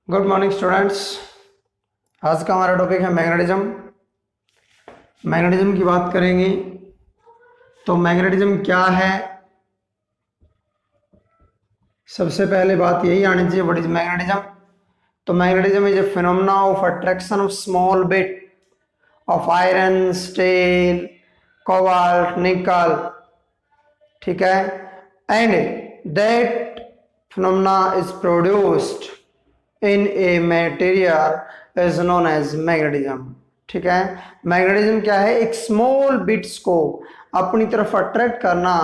Good morning students. आज का हमारा टॉपिक है मैग्नेटिज्म। मैग्नेटिज्म की बात करेंगे तो मैग्नेटिज्म क्या है। सबसे पहले बात यही आनी चाहिए, व्हाट इज मैग्नेटिज्म। तो magnetism is a phenomena of attraction of small bit of iron, steel, cobalt, nickel, ठीक है, and that phenomena is produced in a material is known as magnetism. ठीक है, मैग्नेटिज्म क्या है? एक स्मॉल बिट्स को अपनी तरफ अट्रैक्ट करना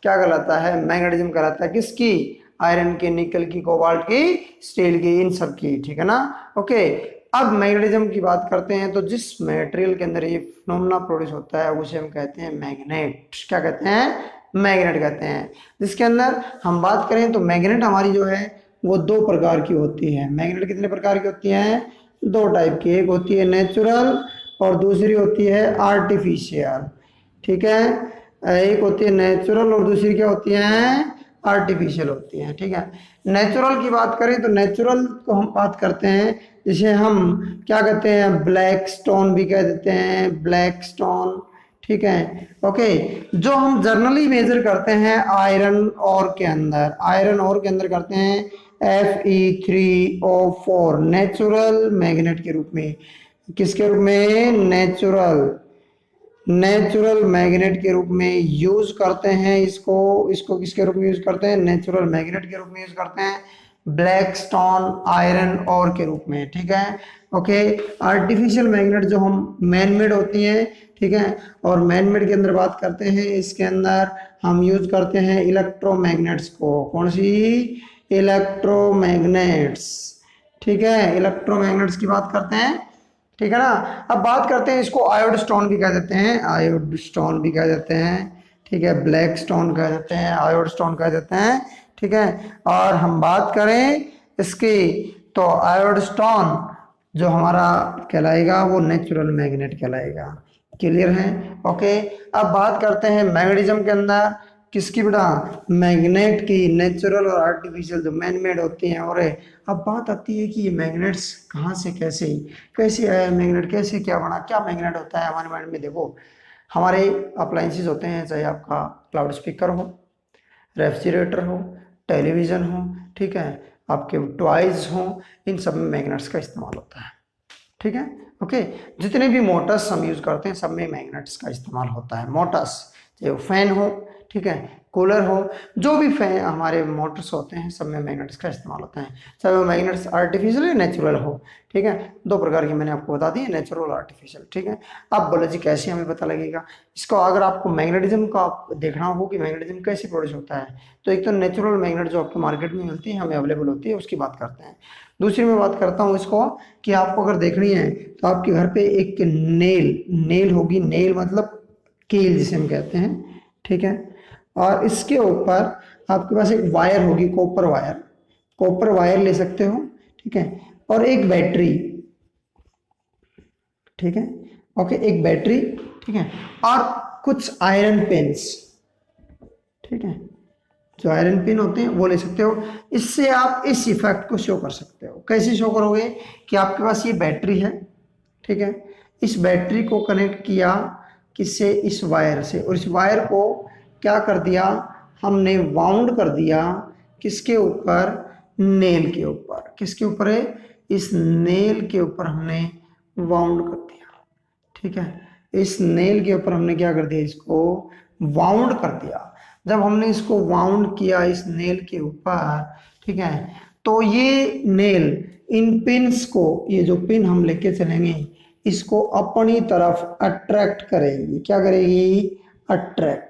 क्या कहलाता है? मैग्नेटिज्म कहलाता है। किसकी? आयरन की, निकल की, कोबाल्ट की, स्टील की, इन सब की। ठीक है ना? ओके, अब मैग्नेटिज्म की बात करते हैं तो जिस मटेरियल के अंदर ये फिनोमेना प्रोड्यूस होता है उसे हम कहते हैं मैग्नेट। क्या कहते हैं? मैग्नेट कहते हैं। जिसके अंदर हम बात करें तो मैग्नेट हमारी जो है वो दो प्रकार की होती है। मैग्नेट कितने प्रकार की होती हैं? दो टाइप की। एक होती है नेचुरल और दूसरी होती है आर्टिफिशियल। ठीक है, एक होती है नेचुरल और दूसरी क्या होती है? आर्टिफिशियल होती है। ठीक है, नेचुरल की बात करें तो नेचुरल को हम बात करते हैं जिसे हम क्या कहते हैं? ब्लैक स्टोन भी कह देते हैं, ब्लैक स्टोन। ठीक है, ओके, जो हम जर्नली मेजर करते हैं आयरन ओर के अंदर, आयरन ओर के अंदर करते हैं Fe3O4 नेचुरल मैग्नेट के रूप में। किसके रूप में? नेचुरल मैग्नेट के रूप में यूज करते हैं इसको। इसको किसके रूप में यूज करते हैं? नेचुरल मैग्नेट के रूप में यूज करते हैं, ब्लैक स्टोन आयरन ओर के रूप में। ठीक है, ओके। आर्टिफिशियल मैग्नेट जो हम मैन मेड होती है, ठीक है, और मैन मेड के अंदर बात करते हैं, इसके अंदर हम यूज करते हैं इलेक्ट्रोमैग्नेट्स को। कौन सी? इलेक्ट्रोमैग्नेट्स। ठीक है, इलेक्ट्रोमैग्नेट्स की बात करते हैं। ठीक है ना? अब बात करते हैं, इसको आयोड स्टोन भी कह देते हैं, आयोड स्टोन भी कह देते हैं। ठीक है, ब्लैक स्टोन कह देते हैं, आयोड स्टोन कह देते हैं। ठीक है, और हम बात करें इसकी तो आयोड स्टोन जो हमारा कहलाएगा वो नेचुरल मैग्नेट कहलाएगा। क्लियर है? ओके, अब बात करते हैं मैग्नेटिज्म के अंदर किसकी बेटा? मैग्नेट की, नेचुरल और आर्टिफिशियल जो मैन मेड होती हैं। और अब बात आती है कि ये मैग्नेट्स कहाँ से कैसे आया मैग्नेट, कैसे क्या बना, क्या मैग्नेट होता है हमारे माइंड में। देखो, हमारे अप्लायंसेस होते हैं, चाहे आपका लाउड स्पीकर हो, रेफ्रिजरेटर हो, टेलीविज़न हो, ठीक है, आपके टॉयज हो, इन सब में मैग्नेट्स का इस्तेमाल होता है। ठीक है, ओके। जितने भी मोटर्स हम यूज़ करते हैं सब में मैग्नेट्स का इस्तेमाल होता है। मोटर्स, चाहे वो फैन हो, ठीक है, कूलर हो, जो भी फैन हमारे मोटर्स होते हैं सब में मैग्नेट्स का इस्तेमाल होता है, चाहे वो मैग्नेट्स आर्टिफिशियल या नेचुरल हो। ठीक है, दो प्रकार की मैंने आपको बता दी, नेचुरल और आर्टिफिशियल। ठीक है, अब बोलो जी कैसे हमें पता लगेगा इसको? अगर आपको मैग्नेटिज्म का देखना हो कि मैग्नेटिज्म कैसे प्रोड्यूस होता है, तो एक तो नेचुरल मैग्नेट जो आपको मार्केट में मिलती है, हमें अवेलेबल होती है, उसकी बात करते हैं। दूसरी मैं बात करता हूँ इसको कि आपको अगर देखनी है तो आपके घर पे एक नेल होगी। नेल मतलब कील जिसे हम कहते हैं। ठीक है, और इसके ऊपर आपके पास एक वायर होगी, कॉपर वायर ले सकते हो। ठीक है, और एक बैटरी। ठीक है, ओके, एक बैटरी। ठीक है, और कुछ आयरन पेन्स। ठीक है, जो आयरन पिन होते हैं वो ले सकते हो। इससे आप इस इफेक्ट को शो कर सकते हो। कैसे शो करोगे? कि आपके पास ये बैटरी है, ठीक है, इस बैटरी को कनेक्ट किया किससे? इस वायर से, और इस वायर को क्या कर दिया हमने? वाउंड कर दिया किसके ऊपर? नेल के ऊपर। किसके ऊपर है? इस नेल के ऊपर हमने वाउंड कर दिया। ठीक है, इस नेल के ऊपर हमने क्या कर दिया? इसको वाउंड कर दिया। जब हमने इसको वाउंड किया इस नेल के ऊपर, ठीक है, तो ये नेल इन पिन्स को, ये जो पिन हम लेके चलेंगे, इसको अपनी तरफ अट्रैक्ट करेगी। क्या करेगी? अट्रैक्ट।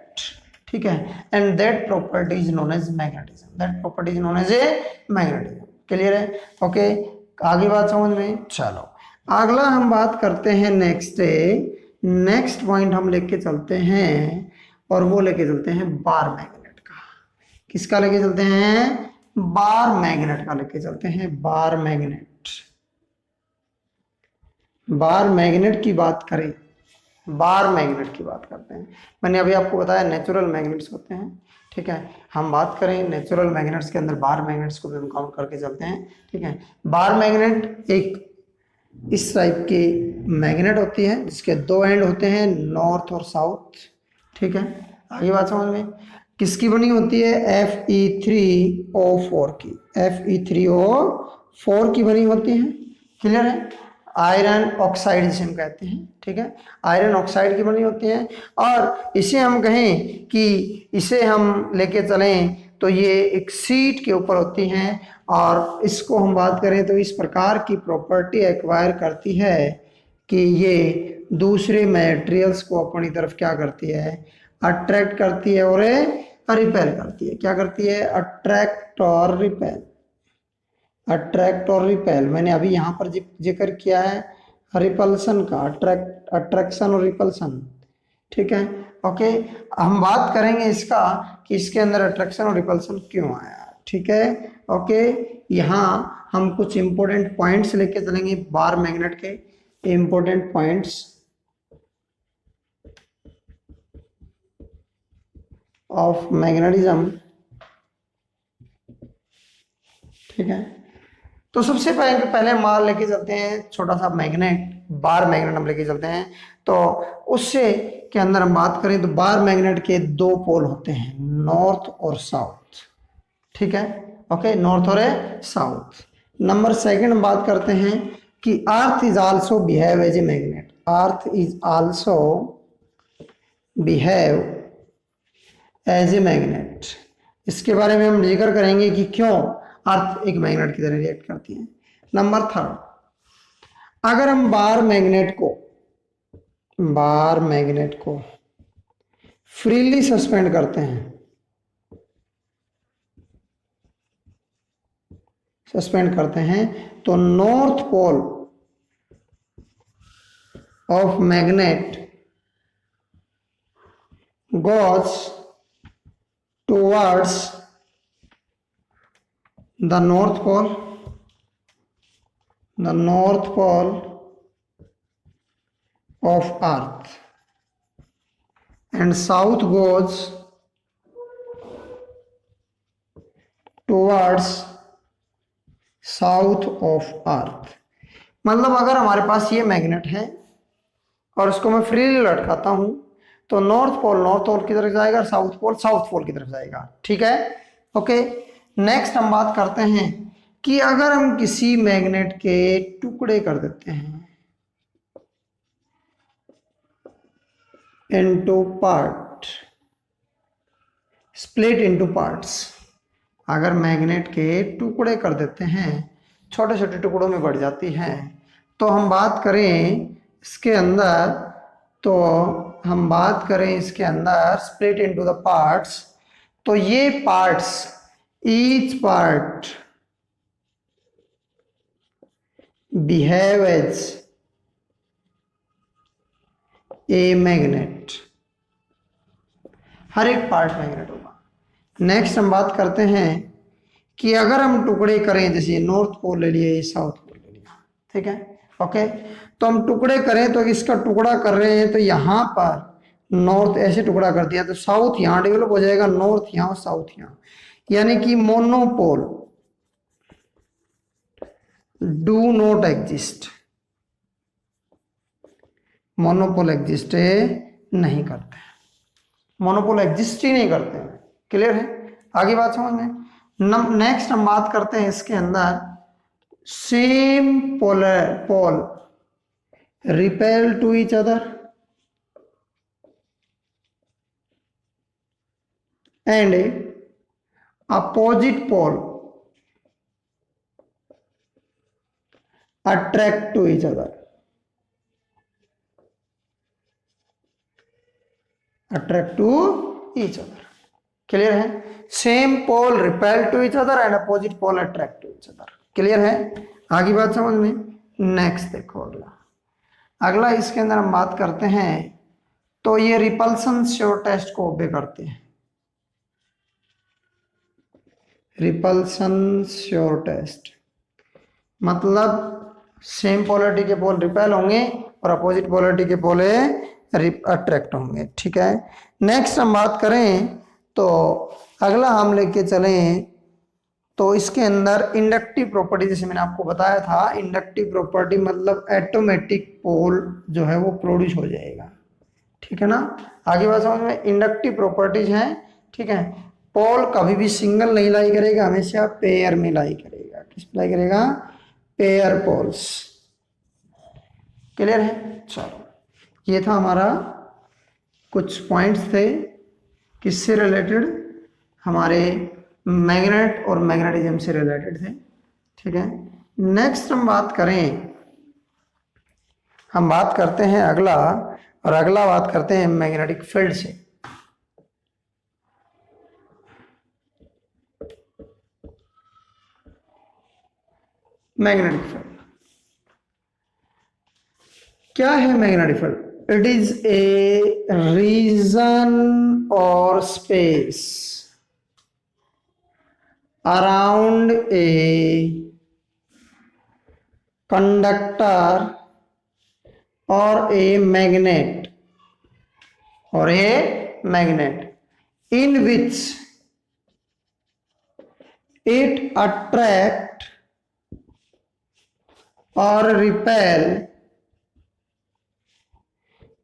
ठीक है, and that property is known as magnetism. That property is known as a magnetism. Clear है? ओके, आगे बात समझ में? चलो अगला हम बात करते हैं नेक्स्ट पॉइंट हम लेके चलते हैं, और वो लेके चलते हैं बार मैग्नेट का। किसका लेके चलते हैं? बार मैग्नेट का लेके चलते हैं। बार मैग्नेट की बात करें बार मैग्नेट की बात करते हैं। मैंने अभी आपको बताया नेचुरल मैग्नेट्स होते हैं, ठीक है। हम बात करें नेचुरल मैग्नेट्स के अंदर बार मैग्नेट्स को भी हम काउंट करके चलते हैं, ठीक है। बार मैग्नेट एक इस टाइप की मैग्नेट होती है जिसके दो एंड होते हैं नॉर्थ और साउथ, ठीक है। आगे बात समझ में, किसकी बनी होती है, Fe3O4 की, Fe3O4 की बनी होती है, क्लियर है। आयरन ऑक्साइड जिसे हम कहते हैं, ठीक है, आयरन ऑक्साइड की बनी होती है। और इसे हम कहें कि इसे हम लेके चलें तो ये एक सीट के ऊपर होती हैं, और इसको हम बात करें तो इस प्रकार की प्रॉपर्टी एक्वायर करती है कि ये दूसरे मटेरियल्स को अपनी तरफ क्या करती है, अट्रैक्ट करती है और रिपेल करती है। क्या करती है, अट्रैक्ट और रिपेल, अट्रैक्ट और रिपेल। मैंने अभी यहाँ पर जिक्र किया है रिपल्सन का, अट्रैक्शन और रिपल्सन, ठीक है। ओके, हम बात करेंगे इसका कि इसके अंदर अट्रैक्शन और रिपल्सन क्यों आया, ठीक है। ओके, यहाँ हम कुछ इंपॉर्टेंट पॉइंट्स लेके चलेंगे बार मैग्नेट के, इंपॉर्टेंट पॉइंट्स ऑफ मैग्नेटिज्म, ठीक है। तो सबसे पहले हम बार लेके चलते हैं छोटा सा मैग्नेट, बार मैग्नेट हम लेके चलते हैं। तो उससे के अंदर हम बात करें तो बार मैग्नेट के दो पोल होते हैं, नॉर्थ और साउथ, ठीक है। ओके, नॉर्थ और साउथ। नंबर सेकंड हम बात करते हैं कि earth is also behave as a magnet, earth is also behave as a magnet. इसके बारे में हम जिक्र करेंगे कि क्यों अर्थ एक मैग्नेट की तरह रिएक्ट करती है। नंबर थर्ड, अगर हम बार मैग्नेट को फ्रीली सस्पेंड करते हैं, तो north pole of magnet goes towards the north pole of earth, and south goes towards south of earth। मतलब अगर हमारे पास ये मैग्नेट है और इसको मैं फ्रीली लटकाता हूं तो नॉर्थ पोल नॉर्थ पोल की तरफ जाएगा, साउथ पोल साउथ पोल की तरफ जाएगा, ठीक है। ओके, नेक्स्ट हम बात करते हैं कि अगर हम किसी मैग्नेट के टुकड़े कर देते हैं into part, split into parts, अगर मैग्नेट के टुकड़े कर देते हैं, छोटे छोटे टुकड़ों में बढ़ जाती है, तो हम बात करें इसके अंदर स्प्लिट इनटू द पार्ट्स, तो ये parts, each part behave as a magnet, हर एक पार्ट मैग्नेट होगा। नेक्स्ट हम बात करते हैं कि अगर हम टुकड़े करें, जैसे नॉर्थ पोल ले लिए, साउथ पोल ले लिया, ठीक है। ओके, तो हम टुकड़े करें तो इसका टुकड़ा कर रहे हैं तो यहाँ पर नॉर्थ ऐसे टुकड़ा कर दिया तो साउथ यहाँ डेवलप हो जाएगा, नॉर्थ यहाँ साउथ यहाँ, यानी कि monopole do not exist, monopole exist नहीं करते, मोनोपोल एग्जिस्ट ही नहीं करते हैं, क्लियर है। आगे बात समझ में। नेक्स्ट हम बात करते हैं इसके अंदर same pole repel to each other and opposite pole attract to each other, attract to each other, clear है। Same pole repel to each other and opposite pole attract to each other, clear है। आगे बात समझ में। Next देखो अगला इसके अंदर हम बात करते हैं तो ये रिपल्सन श्योर टेस्ट को ओबे करते हैं, रिपल्सन श्योर टेस्ट मतलब सेम पोलरिटी के पोल रिपेल होंगे और अपोजिट पोलरिटी के पोल अट्रैक्ट होंगे। ठीक है, नेक्स्ट हम बात करें तो अगला हम लेके चलें तो इसके अंदर इंडक्टिव प्रॉपर्टी, जैसे मैंने आपको बताया था, इंडक्टिव प्रॉपर्टी मतलब ऑटोमेटिक पोल जो है वो प्रोड्यूस हो जाएगा। ठीक है ना, आगे बात समझ में, इंडक्टिव प्रॉपर्टीज हैं। ठीक है, पोल कभी भी सिंगल नहीं लाई करेगा, हमेशा पेयर में लाई करेगा। किस लाई करेगा? Pair poles. क्लियर है? चलो, ये था हमारा कुछ पॉइंट्स थे किससे रिलेटेड, हमारे मैग्नेट और मैग्नेटिज्म से रिलेटेड थे। ठीक है, नेक्स्ट हम बात करते हैं अगला, और अगला बात करते हैं मैग्नेटिक फील्ड से। मैग्नेटिक फील्ड क्या है? Magnetic field, it is a region और स्पेस अराउंड ए कंडक्टर और a magnet in which it attract or repel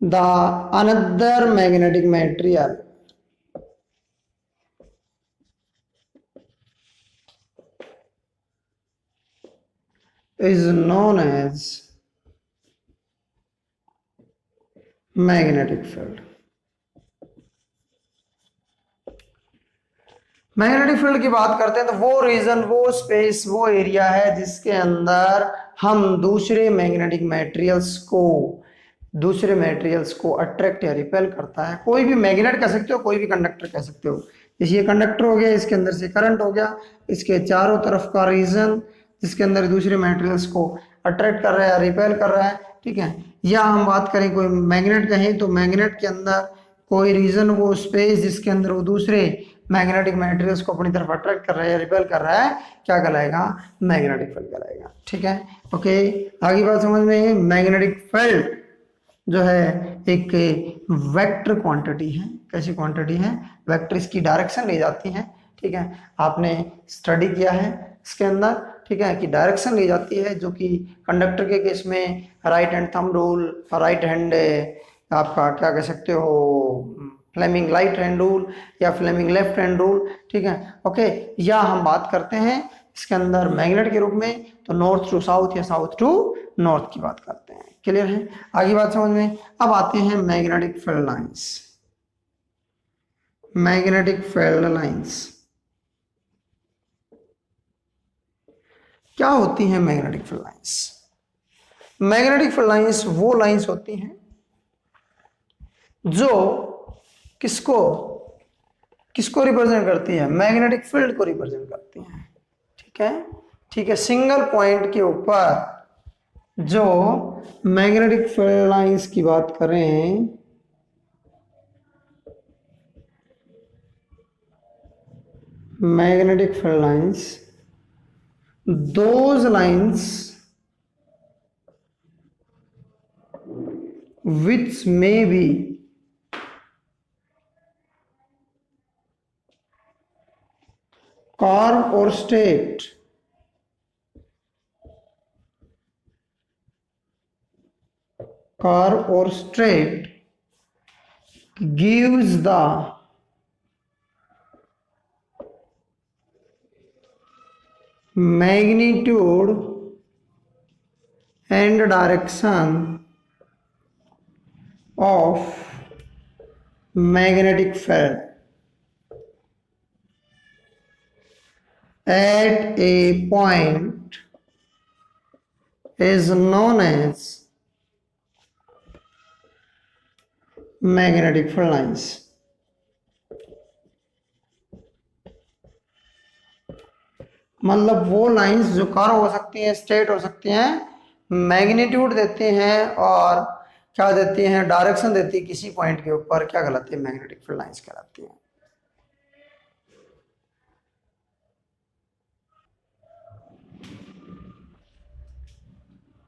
the another magnetic material is known as magnetic field। Magnetic field की बात करते हैं तो वो रीजन, वो स्पेस, वो एरिया है जिसके अंदर हम दूसरे मैग्नेटिक मटेरियल्स को अट्रैक्ट या रिपेल करता है। कोई भी मैग्नेट कह सकते हो, कोई भी कंडक्टर कह सकते हो। जैसे ये कंडक्टर हो गया, इसके अंदर से करंट हो गया, इसके चारों तरफ का रीजन जिसके अंदर दूसरे मटेरियल्स को अट्रैक्ट कर रहा है, रिपेल कर रहा है। ठीक है, या हम बात करें कोई मैग्नेट कहें तो मैग्नेट के अंदर कोई रीजन, वो स्पेस जिसके अंदर वो दूसरे मैग्नेटिक मटेरियल्स को अपनी तरफ अट्रैक्ट कर रहा है या रिपेल कर रहा है, क्या कहलाएगा? मैग्नेटिक फील्ड कहलाएगा। ठीक है, ओके, आगे बात समझ में। मैग्नेटिक फील्ड जो है एक वेक्टर क्वांटिटी है। कैसी क्वांटिटी है? वेक्टर, इसकी डायरेक्शन ले जाती है। ठीक है, आपने स्टडी किया है इसके अंदर। ठीक है, कि डायरेक्शन ले जाती है, जो कि कंडक्टर के केस में right hand thumb rule, right hand आपका क्या कह सकते हो, फ्लेमिंग राइट हैंड रूल या फ्लेमिंग लेफ्ट हैंड रूल। ठीक है, ओके, या हम बात करते हैं इसके अंदर मैग्नेट के रूप में तो नॉर्थ टू साउथ या साउथ टू नॉर्थ की बात करते हैं। क्लियर है? आगे बात समझ में। अब आते हैं magnetic field lines. Magnetic field lines क्या होती हैं? Magnetic field lines, magnetic field lines वो लाइंस होती हैं जो किसको रिप्रेजेंट करती है? मैग्नेटिक फील्ड को रिप्रेजेंट करती हैं। ठीक है, ठीक है, सिंगल पॉइंट के ऊपर जो मैग्नेटिक फील्ड लाइंस की बात करें, magnetic field lines, those lines which may be curved or straight gives the magnitude and direction of magnetic field at a point is known as magnetic field lines। मतलब वो lines जो curve हो सकती हैं, straight हो सकती हैं, magnitude देती हैं और क्या देती हैं? डायरेक्शन देती है किसी पॉइंट के ऊपर, क्या कहलाती है? मैग्नेटिक फील्ड लाइंस कहलाती हैं।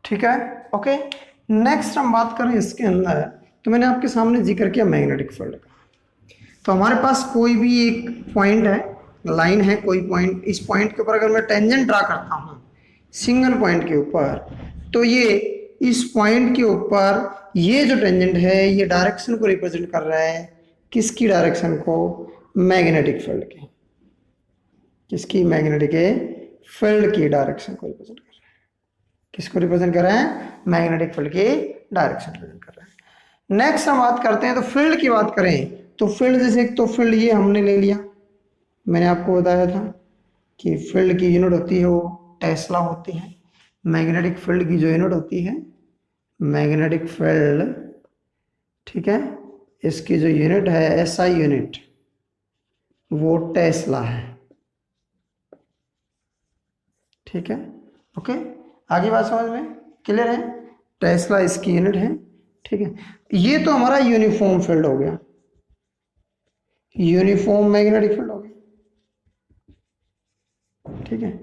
ठीक है, ओके, नेक्स्ट हम बात करें इसके अंदर तो मैंने आपके सामने जिक्र किया मैग्नेटिक फील्ड का। तो हमारे पास कोई भी एक पॉइंट है, लाइन है, कोई पॉइंट, इस पॉइंट के ऊपर अगर मैं टेंजेंट ड्रा करता हूं सिंगल पॉइंट के ऊपर, तो ये इस पॉइंट के ऊपर ये जो टेंजेंट है ये डायरेक्शन को रिप्रेजेंट कर रहा है, किसकी डायरेक्शन को, मैग्नेटिक फील्ड की, किसकी, मैग्नेटिक फील्ड की डायरेक्शन को रिप्रेजेंट कर रहा है। किसको रिप्रेजेंट कर रहा है, मैग्नेटिक फील्ड की डायरेक्शन रिप्रेजेंट कर रहा है। नेक्स्ट हम बात करते हैं, तो फील्ड की बात करें तो फील्ड जैसे, तो फील्ड ये हमने ले लिया, मैंने आपको बताया था कि फील्ड की यूनिट होती है वो टेस्ला होती है। मैग्नेटिक फील्ड की जो यूनिट होती है, मैग्नेटिक फील्ड, ठीक है, इसकी जो यूनिट है एसआई यूनिट, वो टेस्ला है। ठीक है, ओके, आगे बात समझ में क्लियर है, टेस्ला इसकी यूनिट है। ठीक है, ये तो हमारा यूनिफॉर्म फील्ड हो गया, यूनिफॉर्म मैग्नेटिक फील्ड हो गया। ठीक है,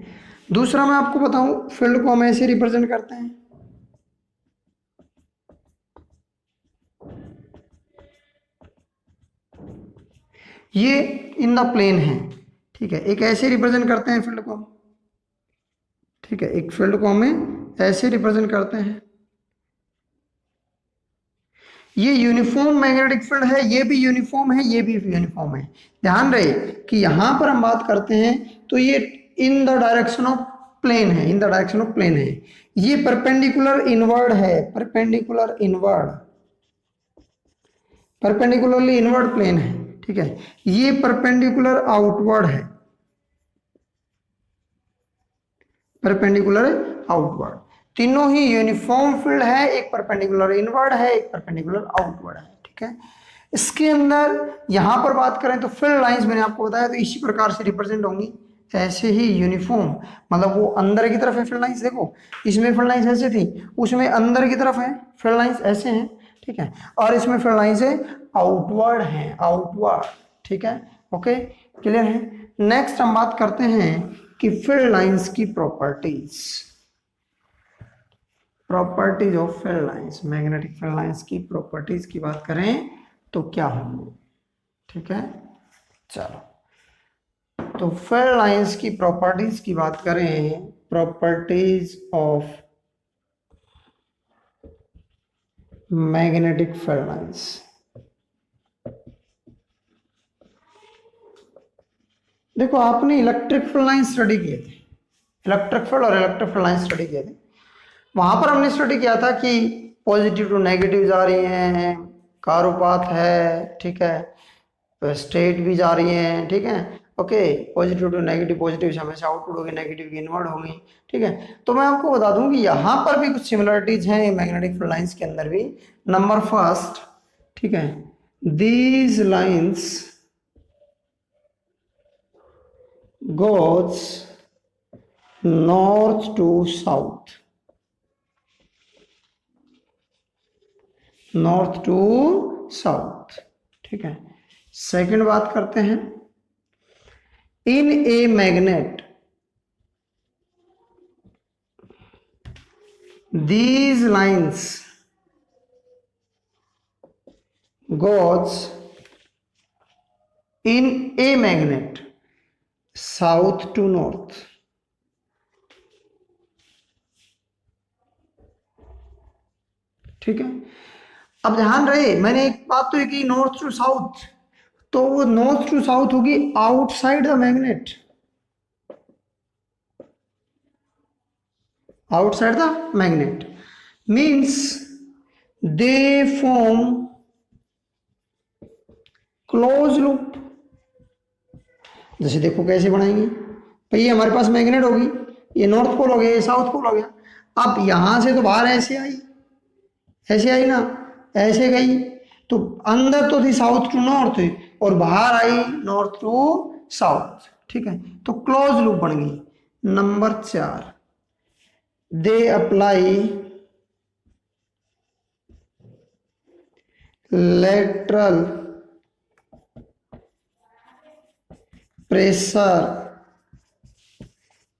दूसरा मैं आपको बताऊं, फील्ड को हम ऐसे रिप्रेजेंट करते हैं, ये इन द प्लेन है। ठीक है, एक ऐसे रिप्रेजेंट करते हैं फील्ड को हम। ठीक है, एक फील्ड को हमें ऐसे रिप्रेजेंट करते हैं, ये यूनिफॉर्म मैग्नेटिक फील्ड है, ये भी यूनिफॉर्म है, ये भी यूनिफॉर्म है। ध्यान रहे कि यहां पर हम बात करते हैं तो ये in the direction of plane है, in the direction of plane है। ये परपेंडिकुलर इनवर्ड है, perpendicular inward, perpendicularly inward plane है। ठीक है, ये परपेंडिकुलर आउटवर्ड है, परपेंडिकुलर आउटवर्ड। तीनों ही यूनिफॉर्म फील्ड है, एक परपेंडिकुलर इनवर्ड है, एक परपेंडिकुलर आउटवर्ड है। ठीक है, इसके अंदर यहां पर बात करें तो फील्ड लाइंस मैंने आपको बताया तो इसी प्रकार से रिप्रेजेंट होंगी, ऐसे ही यूनिफॉर्म, मतलब वो अंदर की तरफ है फील्ड लाइंस, देखो इसमें फील्ड लाइंस ऐसे थी, उसमें अंदर की तरफ है फील्ड लाइंस ऐसे हैं। ठीक है, और इसमें फील्ड लाइंस है आउटवर्ड है, आउटवर्ड। ठीक है, ओके, क्लियर है। नेक्स्ट हम बात करते हैं कि फील्ड लाइंस की properties, properties of field lines, magnetic field lines की प्रॉपर्टीज की बात करें तो क्या होंगे। ठीक है, चलो, तो फील्ड लाइंस की प्रॉपर्टीज की बात करें, properties of magnetic field lines. देखो आपने इलेक्ट्रिक फील्ड लाइन स्टडी किए थे, इलेक्ट्रिक फील्ड और इलेक्ट्रिक फील्ड लाइन स्टडी किए थे, वहां पर हमने स्टडी किया था कि पॉजिटिव टू नेगेटिव जा रही हैं, कारुपात है, ठीक है, स्टेट भी जा रही हैं। ठीक है, okay, positive to negative, positive से हमेशा आउटवर्ड होगी, नेगेटिव की इनवर्ड होगी। ठीक है, तो मैं आपको बता दूं कि यहाँ पर भी कुछ सिमिलरिटीज हैं मैग्नेटिक फील्ड लाइंस के अंदर भी। नंबर फर्स्ट, ठीक है, these lines goes north to south, north to south. ठीक है, सेकंड बात करते हैं, in a magnet these lines goes in a magnet south to north. ठीक है, अब ध्यान रहे मैंने एक बात तो की नॉर्थ टू साउथ, तो वो नॉर्थ टू साउथ होगी outside the magnet, outside the magnet means they form close loop. जैसे देखो कैसे बनाएंगे भाई, ये हमारे पास मैग्नेट होगी, ये नॉर्थ पोल हो गया, ये साउथ पोल हो गया। अब यहां से तो बाहर ऐसे आई, ऐसे आई ना, ऐसे गई, तो अंदर तो थी साउथ टू नॉर्थ और बाहर आई नॉर्थ टू साउथ। ठीक है, तो क्लोज लूप बन गई। Number 4, they apply lateral pressure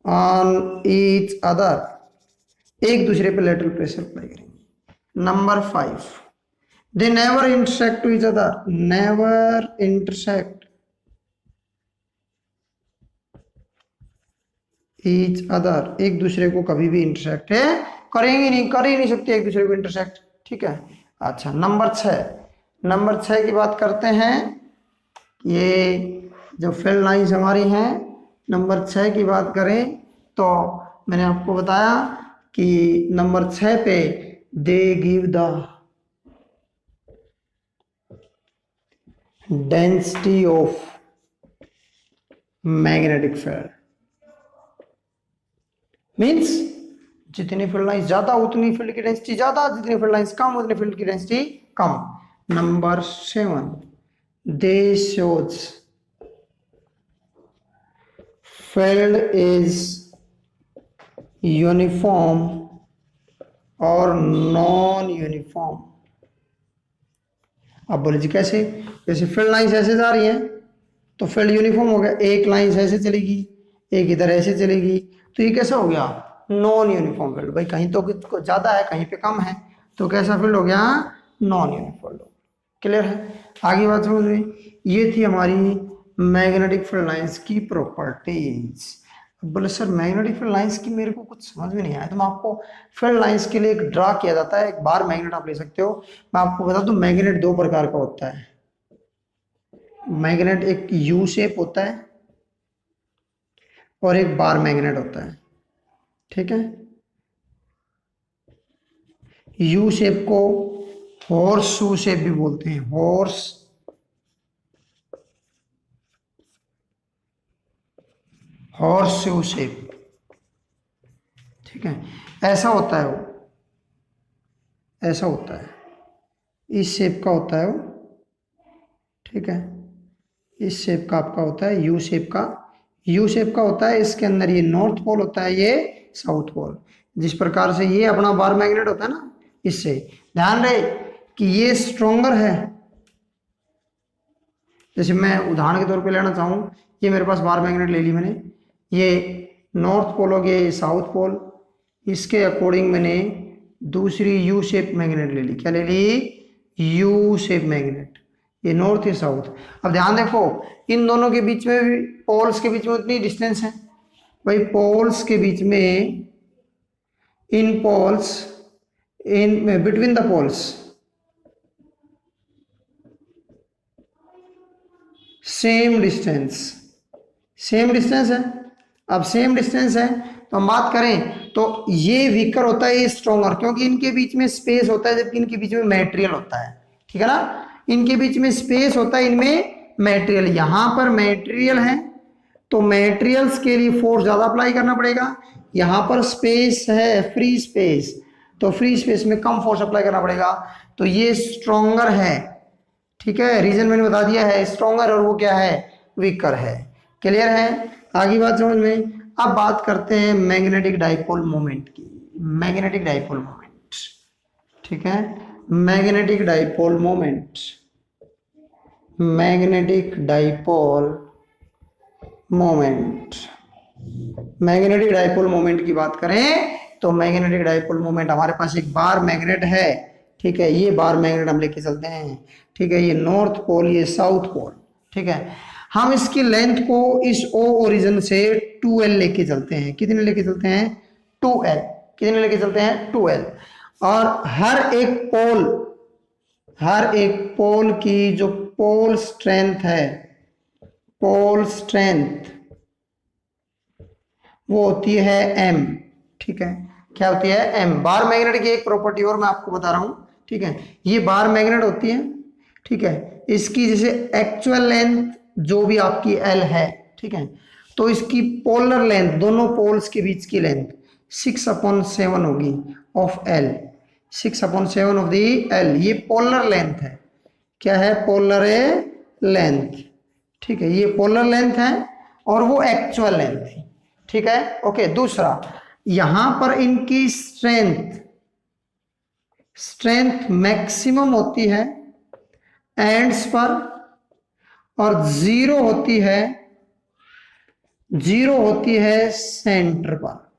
on each other, एक दूसरे पे लेटरल प्रेशर अप्लाई करेंगे। Number 5, they never intersect to each other, never intersect each other, एक दूसरे को कभी भी इंटरसेक्ट है करेंगे नहीं, कर ही नहीं सकते एक दूसरे को इंटरसेक्ट। ठीक है। अच्छा नंबर 6, नंबर 6 की बात करते हैं। ये जो फेल लाइन्स हमारी हैं, नंबर 6 की बात करें तो मैंने आपको बताया कि नंबर 6 पे they give the density of magnetic field, means जितनी फील्ड लाइन्स ज्यादा उतनी फील्ड की डेंसिटी ज्यादा, जितनी फील्ड लाइन्स कम उतनी फील्ड की density come. Number 7 they shows field is uniform और नॉन यूनिफॉर्म। अब बोले जी कैसे, जैसे फील्ड लाइन्स ऐसे जा रही हैं तो फील्ड यूनिफॉर्म हो गया, एक लाइन ऐसे चलेगी एक इधर ऐसे चलेगी, तो ये कैसा हो गया नॉन यूनिफॉर्म फील्ड। भाई कहीं तो ज्यादा है कहीं पे कम है, तो कैसा फील्ड हो गया नॉन यूनिफॉर्म। क्लियर है, आगे बात समझ में। ये थी हमारी मैग्नेटिक फील्ड लाइंस की प्रॉपर्टीज। बोले सर मैग्नेटिक फील्ड लाइंस की मेरे को कुछ समझ में नहीं आया, तो मैं आपको फील्ड लाइंस के लिए एक ड्रा किया जाता है, एक बार मैग्नेट आप ले सकते हो। मैं आपको बता दूं मैग्नेट दो प्रकार का होता है। मैग्नेट एक यू शेप होता है और एक बार मैग्नेट होता है। ठीक है, यू शेप को हॉर्स शू शेप भी बोलते हैं, हॉर्स शू शेप। ठीक है, ऐसा होता है वो, ऐसा होता है, इस शेप का होता है वो। ठीक है, इस शेप का आपका होता है यू शेप का, यू शेप का होता है। इसके अंदर ये नॉर्थ पोल होता है, ये साउथ पोल। जिस प्रकार से ये अपना बार मैग्नेट होता है ना, इससे ध्यान रहे कि ये स्ट्रोंगर है। जैसे मैं उदाहरण के तौर पे लेना चाहूँ, ये मेरे पास बार मैग्नेट ले ली मैंने, ये नॉर्थ पोल हो गया, ये साउथ पोल। इसके अकॉर्डिंग मैंने दूसरी यू शेप मैग्नेट ले ली। क्या ले ली? U shape magnet. ये नॉर्थ, ये साउथ। अब ध्यान देखो इन दोनों के बीच में भी, पोल्स के बीच में उतनी डिस्टेंस है भाई, पोल्स के बीच में, in poles, in between the poles same distance, same distance है। अब सेम डिस्टेंस है तो हम बात करें तो ये वीकर होता है, ये स्ट्रॉन्गर, क्योंकि इनके बीच में स्पेस होता है, जबकि इनके बीच में मटेरियल होता है। ठीक है ना, इनके बीच में स्पेस होता है, इनमें मटेरियल। यहां पर मटेरियल है तो मटेरियल्स के लिए फोर्स ज्यादा अप्लाई करना पड़ेगा। यहां पर स्पेस है, फ्री स्पेस, तो फ्री स्पेस में कम फोर्स अप्लाई करना पड़ेगा। तो ये स्ट्रॉन्गर है। ठीक है, रीजन मैंने बता दिया है, स्ट्रॉन्गर, और वो क्या है, वीकर है। क्लियर है, आगे बात समझ में। अब बात करते हैं मैग्नेटिक डाइपोल मोमेंट की। मैग्नेटिक डाइपोल मोमेंट, ठीक है, magnetic dipole moment, magnetic dipole moment. Magnetic dipole moment की बात करें तो मैग्नेटिक डाइपोल मोमेंट, हमारे पास एक बार मैग्नेट है। ठीक है, ये बार मैग्नेट हम लेके चलते हैं। ठीक है, ये नॉर्थ पोल, ये साउथ पोल। ठीक है, हम इसकी लेंथ को इस ओ ओरिजिन से 2L लेके चलते हैं। कितने लेके चलते हैं? 2L। कितने लेके चलते हैं? 2L। और हर एक पोल की जो पोल स्ट्रेंथ है, पोल स्ट्रेंथ, वो होती है M। ठीक है, क्या होती है? M। बार मैग्नेट की एक प्रॉपर्टी और मैं आपको बता रहा हूं। ठीक है, ये बार मैग्नेट होती है। ठीक है, इसकी जैसे एक्चुअल लेंथ जो भी आपकी L है, ठीक है, तो इसकी पोलर लेंथ, दोनों पोल्स के बीच की लेंथ 6/7 होगी of L। 6/7 of the L, ये पोलर लेंथ है। क्या है? Polar length. ठीक है, ये पोलर लेंथ है और वो एक्चुअल लेंथ है। ठीक है, ओके। दूसरा, यहां पर इनकी स्ट्रेंथ मैक्सिमम होती है एंड्स पर, और जीरो होती है सेंटर पर।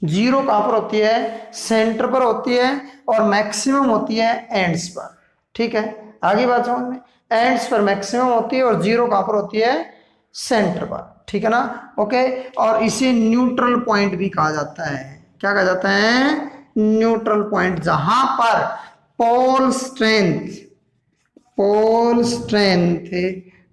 जीरो कहां पर होती है? सेंटर पर होती है, और मैक्सिमम होती है एंड्स पर। ठीक है, आगे बात समझ में। एंड्स पर मैक्सिमम होती है और जीरो कहां पर होती है, सेंटर पर, ठीक है ना। ओके, और इसे न्यूट्रल पॉइंट भी कहा जाता है। क्या कहा जाता है, न्यूट्रल पॉइंट, जहां पर पोल स्ट्रेंथ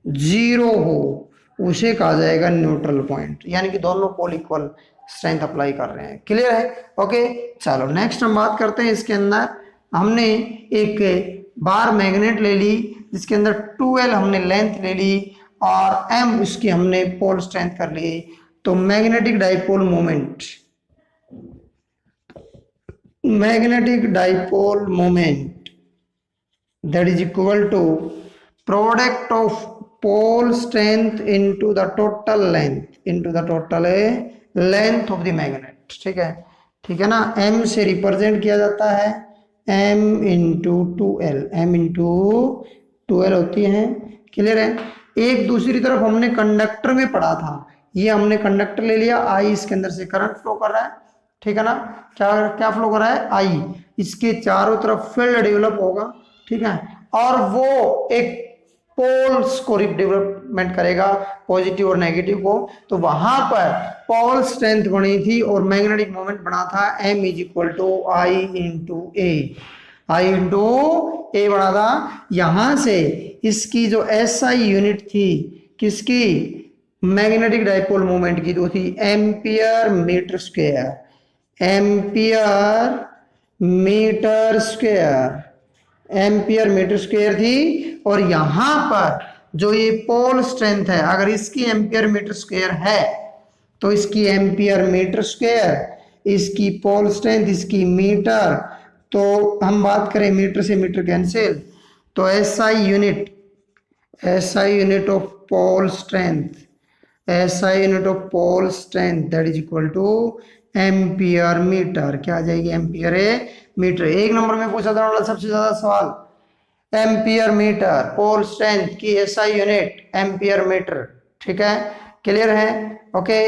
जीरो हो उसे कहा जाएगा न्यूट्रल पॉइंट, यानी कि दोनों पोल इक्वल स्ट्रेंथ अप्लाई कर रहे हैं। क्लियर है, ओके। चलो नेक्स्ट हम बात करते हैं। इसके अंदर हमने एक बार मैग्नेट ले ली जिसके अंदर 2L हमने लेंथ ले ली और M उसकी हमने पोल स्ट्रेंथ कर ली। तो magnetic dipole moment that is equal to product of pole strength into the total length of the magnet, ठीक है ना। M से रिप्रेजेंट किया जाता है M इंटू 2L होती है। क्लियर है। एक दूसरी तरफ हमने कंडक्टर में पढ़ा था, ये हमने कंडक्टर ले लिया, I इसके अंदर से करंट फ्लो कर रहा है, ठीक है ना। क्या फ्लो कर रहा है, I, इसके चारों तरफ फील्ड डेवलप होगा, ठीक है, और वो एक पोल्स को डेवलपमेंट करेगा, पॉजिटिव और नेगेटिव को। तो वहां पर पोल स्ट्रेंथ बनी थी और मैग्नेटिक मोमेंट बना था M is equal to I into a बना था। यहां से इसकी जो SI यूनिट थी किसकी, मैग्नेटिक डाइपोल मोमेंट की, तो थी एम्पियर मीटर स्क्वायर थी। और यहां पर जो ये पोल स्ट्रेंथ है, अगर इसकी एम्पियर मीटर स्क्वायर है तो इसकी एम्पियर मीटर स्क्वायर, इसकी पोल स्ट्रेंथ, इसकी मीटर, तो हम बात करें मीटर से मीटर कैंसिल, तो SI unit of pole strength that is equal to ampere meter. क्या आ जाएगी, एम्पियर मीटर। एक नंबर में पूछा था सबसे ज्यादा सवाल, एम्पियर मीटर, पोल स्ट्रेंथ की SI यूनिट एम्पियर मीटर, ठीक है, क्लियर है, ओके।